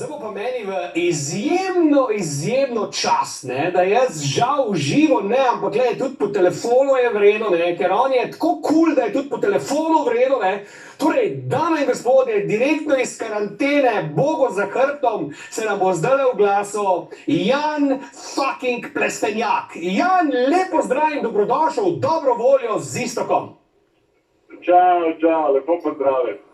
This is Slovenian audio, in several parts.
zdaj bo pa meni v izjemno čast, ne, da jaz žal v živo ne, ampak gledaj, tudi po telefonu je vredno, ne, ker on je tako cool, da je tudi po telefonu vredno, ne. Torej, dame in gospodje, direktno iz karantene, Bogu za hrbtom, se nam bo zdajle oglasil Jan fucking Plestenjak. Jan, lepo zdrav in dobrodošel, dobro voljo z Iztokom. Čau, lepo pozdravljam.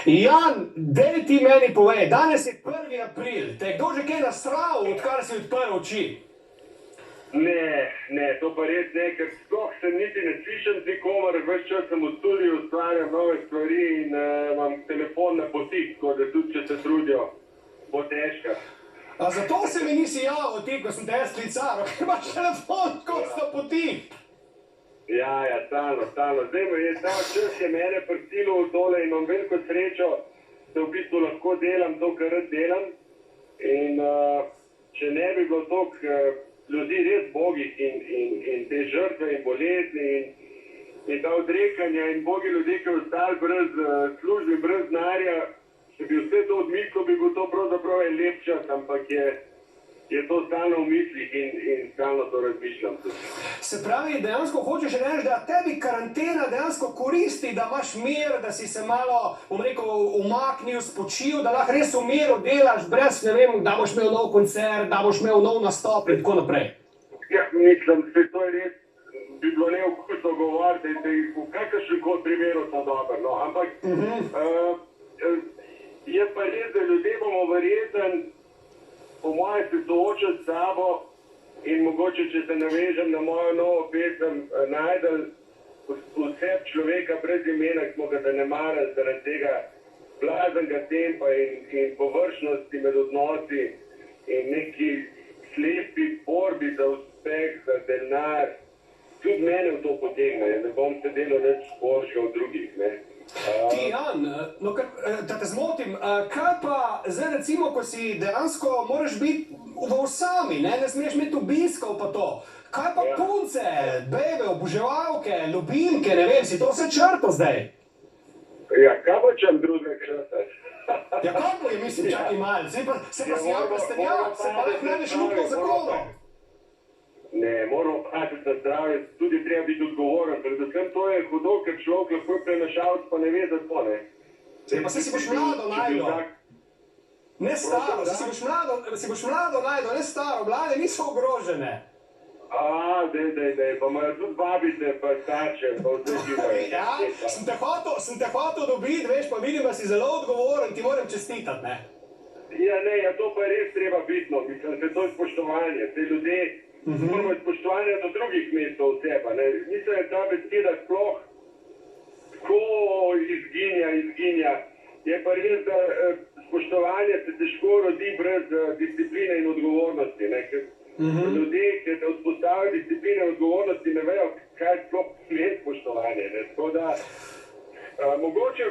Jan, dej ti meni povej, danes je 1. april, te je kdo že kaj nasral, odkar si odprl oči? Ne, to pa res ne, ker sploh se niti ne slišam z nikomer, ves čas sem v studiu, ustvarjam nove stvari in imam telefon na poti, tako da tudi če se trudijo, bo težka. A zato se mi nisi javil ti, ko sem te jaz klical, ker imaš telefon tako na poti. Ja, stalno. Zdaj ta čas je mene prsilil v tole in imam veliko srečo, da v bistvu lahko delam to, kar rad delam. In če ne bi bilo toliko ljudi res bogih in te žrtve in bolezni in ta odrekanja in bogi ljudje, ki ostali brez službe, brez denarja, če bi vse to odmislil, bi bil to pravzaprav en lep čas, ampak je to stalno v mislih in stalno to razmišljam tudi. Se pravi, dejansko hočeš reči, da tebi karantena dejansko koristi, da imaš mir, da si se malo, bom rekel, umaknil, spočil, da lahko res v miru delaš, brez, ne vem, da boš imel nov koncert, da boš imel nov nastop in tako naprej. Ja, mislim, da to je res, bi bilo neokusno govoriti, da je v kakršnem primeru to dobro, no, ampak je pa res, da ljudje bomo verjeten, po moje se soočati s sabo in mogoče, če se navežem na mojo novo pesem, najdel vse človeka brez imena, ki smo ga zanemarili zaradi tega blaznega tempa in površnosti med odnosi in neki slepi borbi za uspeh, za denar. Tudi mene v to potegne, ne bom se delal več boljše od drugih, ne. Ti, Jan, no, da te zmotim, kaj pa zdaj recimo, ko si dejansko moraš biti v osami, ne smeš imeti obiskov pa to. Kaj pa punce, bebe, oboževalke, ljubimke, ne vem, si to vse črto zdaj? Ja, kaj bo čem drugega črtati? Ja, kaj bo je, mislim, čakaj malo, se pa si Jan Plestenjak, se pa lahko najdeš luknjo v zakonu. Ne, moramo paziti na zdravje, tudi treba biti odgovoren, predvsem to je hudo, ker človek lahko prenašalec, pa ne ve za to, ne. Pa se si boš mlado najdel. Ne staro, si boš mlado najdel, ne staro, mlade niso ogrožene. Dej, pa imajo tudi babice, pa starše, pa vse živajo. Ja, sem te hotel dobiti, veš, pa vidim, da si zelo odgovoren, ti moram čestitati, ne. Ja, to pa je res treba biti, no, mislim, da to je spoštovanje, te ljudje, moramo spoštovanje do drugih mest od sebe, ne. Mislim, da ta beseda sploh tako izginja. Je pa res, da spoštovanje se težko rodi brez discipline in odgovornosti, ne. Ljudje, ki se vzpostavijo discipline in odgovornosti, ne vejo, kaj sploh je spoštovanje, ne. Tako da,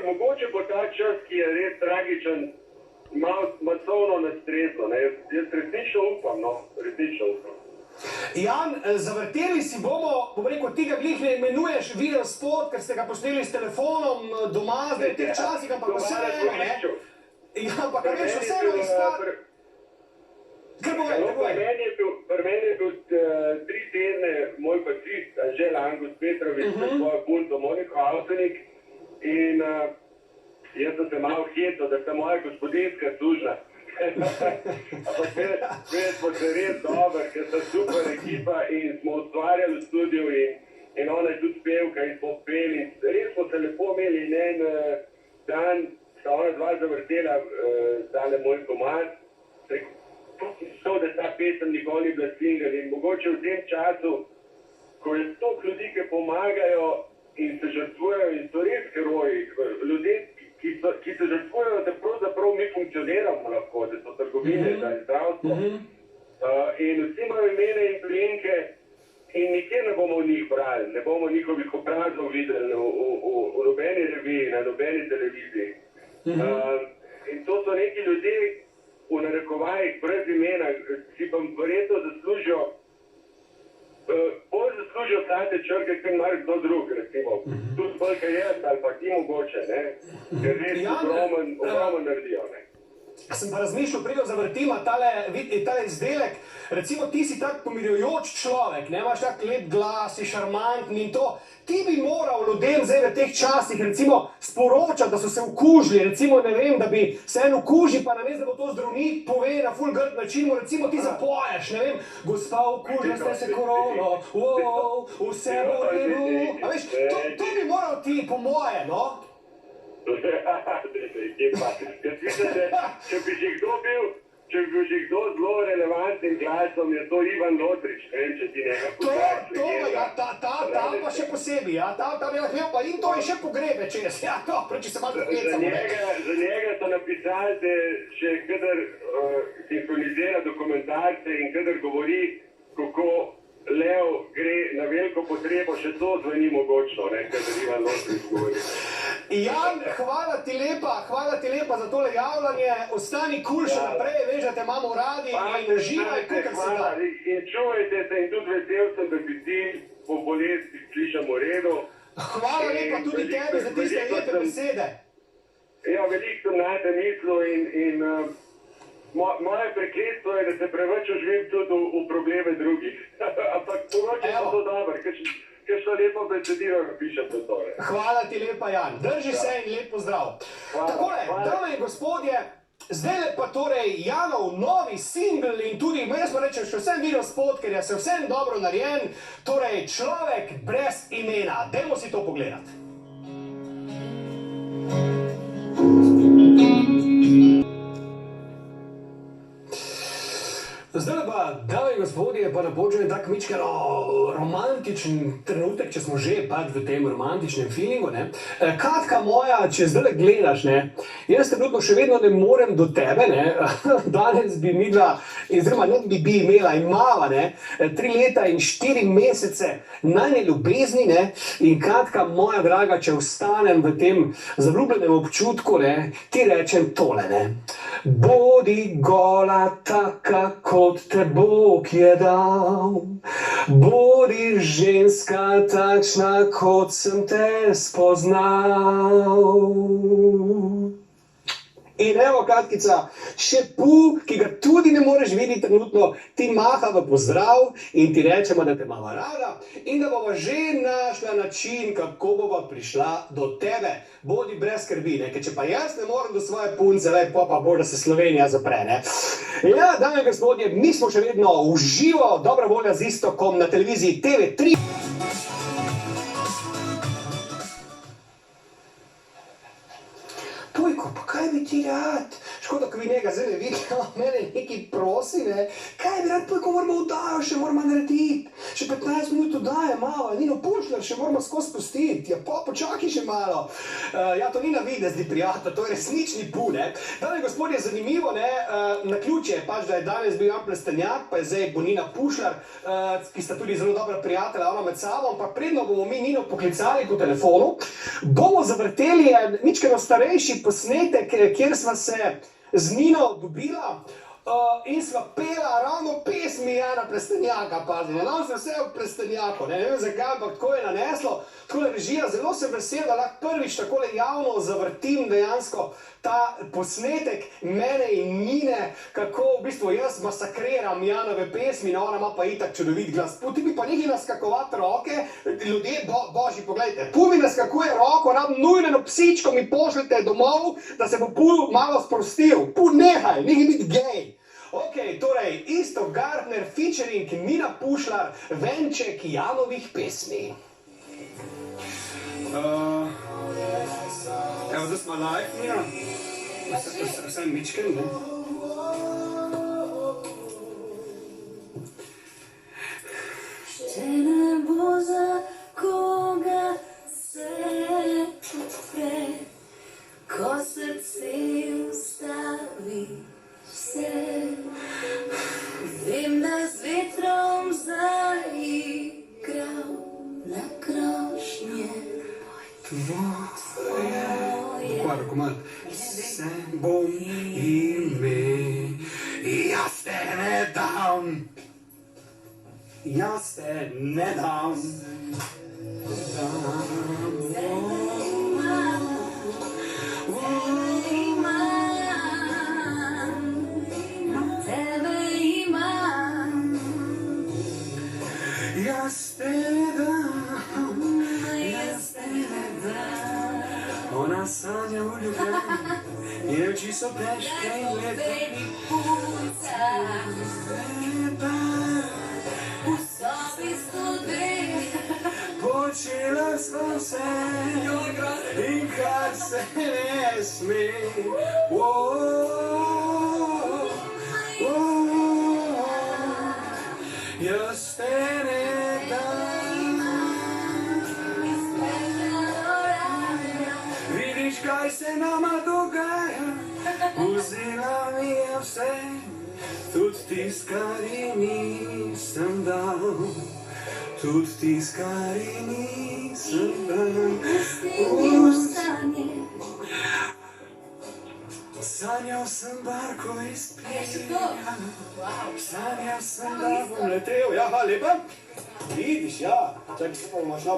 mogoče bo ta čas, ki je res tragičen, malo masovno nastresno, ne. Jaz resnično upam. Jan, zavrteli si bomo, bom rekel, ti ga glih ne imenuješ video spot, ker ste ga posneli s telefonom doma, zdaj v teh časih, ampak vseeno, ne? Ja, ampak veš, vseeno izpad. Kaj povej? Pri meni je bil 3 tedne moj pacist, Anžel Angus Petrovič, s svojo punco Moniko Avsenik in jaz sem se malo hecal, da sem moja gospodinska služna. Ampak veš, smo se res dobro, ker sta super ekipa in smo ustvarjali v studiu in ona je tudi pevka in smo peli. Res smo se lepo imeli in en dan sta ona dva zavrtela tale moj komad. To, da ta pesem nikoli ni bila singel in mogoče v tem času, ko je toliko ljudi, ki pomagajo in se žrtvujejo in so res heroji, ljudje, ki se žrtvujejo, da pravzaprav mi funkcioniramo lahko, da so trgovine, da je zdravstvo. In vsi imajo imene in priimke in nikjer ne bomo v njih brali, ne bomo njihovih obrazov videli v nobeni reviji, na nobeni televiziji. In to so neki ljudje, v narekovajih, brez imena, si pa verjetno zaslužijo, bolj zaslužijo vsate črke, kot marsikdo drug, recimo. Tudi bolj, kaj jaz, ali pa ti mogoče, ne? Ker res ogromno naredijo, ne? Sem pa razmišljal, preden zavrtima tale izdelek, recimo ti si tak pomirjujoč človek, ne, imaš tak lep glas, si šarmantni in to. Ti bi moral ljudem zdaj v teh časih recimo sporočati, da so se okužili, recimo ne vem, da bi se en okuži, pa namesto da bo to zdravnik pove na ful grd način, mu recimo ti zapoješ, ne vem, gospa, okužili ste se korono, vse bo v redu. A veš, to bi moral ti, po moje, no? Če bi že kdo zelo relevantnim glasom, je to Ivan Lotrič, ne vem, če ti nekaj poznaš. Ta pa še posebej, ja, ta bi lahko imel pa in to je še pogrebe čez, ja, dobro, če se malo pokecamo. Za njega so napisali, da še kadar sinhronizira dokumentarce in kadar govori, kako lev gre na veliko potrebo, še to zveni mogočno, ne, kadar Ivan Lotrič govori. Jan, hvala ti lepa za tole javljanje, ostani kul še naprej, veš, da te imamo radi in uživaj, kakor se da. In čuvajte se in tudi vesel sem, da bi ti po bolesti slišam v redu. Hvala lepa tudi tebi za tiste lepe besede. Ja, veliko sem najte mislil in moje prekletstvo je, da se preveč uživim tudi v probleme drugih. Ampak poroče pa to dobro, ker so lepo besedilo pišem to tole. Hvala ti lepa, Jan. Drži se in lep pozdrav. Takole, dame in gospodje, zdaj pa torej Janov novi singl in tudi, jaz pa rečem, še vsem video spot, ker je se vsem dobro narejen, torej Človek brez imena. Dajmo si to pogledati. Zdaj pa, dame in gospodje, pa napočne tak mičkano romantičen trenutek, če smo že pač v tem romantičnem feelingu, ne. Katka moja, če zdaj gledaš, ne, jaz trenutno še vedno ne morem do tebe, ne, danes bi midva, oziroma ne bi imela, imava, ne, 3 leta in 4 mesece najne ljubezni, ne, in Katka moja draga, če ostanem v tem zaljubljenem občutku, ne, ti rečem tole, ne. Bodi gola taka, kot te Bog je dal. Bodi ženska takšna, kot sem te spoznal. In evo, Katkica, še pu, ki ga tudi ne moreš videti trenutno, ti maha v pozdrav in ti rečemo, da te imava rada in da bova že našla način, kako bova prišla do tebe. Bodi brez skrbi, ne, ker če pa jaz ne morem do svoje punce, pa bo, da se Slovenija zapre, ne. Ja, dame in gospodje, mi smo še vedno v živo, dobra volja z Istokom na televiziji TV3. Pujko, pa kaj bi ti rad? Škoda, ko vi njega zdaj ne vidite, mene nekaj prosi, ne. Kaj bi rad, Pujko, moramo vdajo, še moramo narediti. Še 15 minut vdaje malo, Nino Pušljar še moramo skozi spustiti. Ja, počakaj še malo. Ja, to ni na videz, prijatelj, to je resnični pu, ne. Dame in gospodje, zanimivo, ne, naključje je pač, da je danes bil Jan Plestenjak, pa je zdaj bo Nina Pušljar, ki sta tudi zelo dobra prijatelja, ona med sabo, ampak predno bomo mi Nino poklicali po telefonu, bomo zavrteli mičkeno starejši posnetek, kjer sva se z Nino dobila in sva pela ravno pesmi Jana Plestenjaka, pazi, nam se vse v Plestenjaku, ne vem zakaj, ampak tako je naneslo, takole režija, zelo sem vesel, da lahko prvič takole javno zavrtim dejansko ta posnetek mene in Nine, kako v bistvu jaz masakriram Janove pesmi, ona ima pa itak čudovit glas. Ti bi pa nekaj naskakovati roke, ljudje, božji, poglejte, Pu mi naskakuje roko, nujno psičko mi pošljete domov, da se bo Pu malo sprostil. Pu, nehaj biti gej. Ok, torej, Iztok Gardner featuring Nina Pušljar, venček Janovih pesmi. Evo, zdaj smo live, Nina. Vsaj mičken, ne? Če ne bo za koga se odpre, ko srce ustavi vse. Vem, da z vetrom zaigral na krošnje tvoje. Quadro, komad. Se bom ime, jaz te ne dam. Jaz te ne dam. Jaz te ne dam, Jaz te ne dam. ona sanja v ljubljeni, je oči so težke in lepe. Baby punca, v sobi studi. Počela sem se in kar se ne sme. Jaz te ne dam. Vidiš, kaj se nama dogaja, vzela mi je vse, tudi tisto, kar ji nisem dal. Tudi tisto, kar ji nisem dal. Stanje. Sanjal sem barko iz Je še to? Sanjal sem, da bom letel. Ja, hvala lepa. Vidiš, ja. Čakaj, se pa imaš na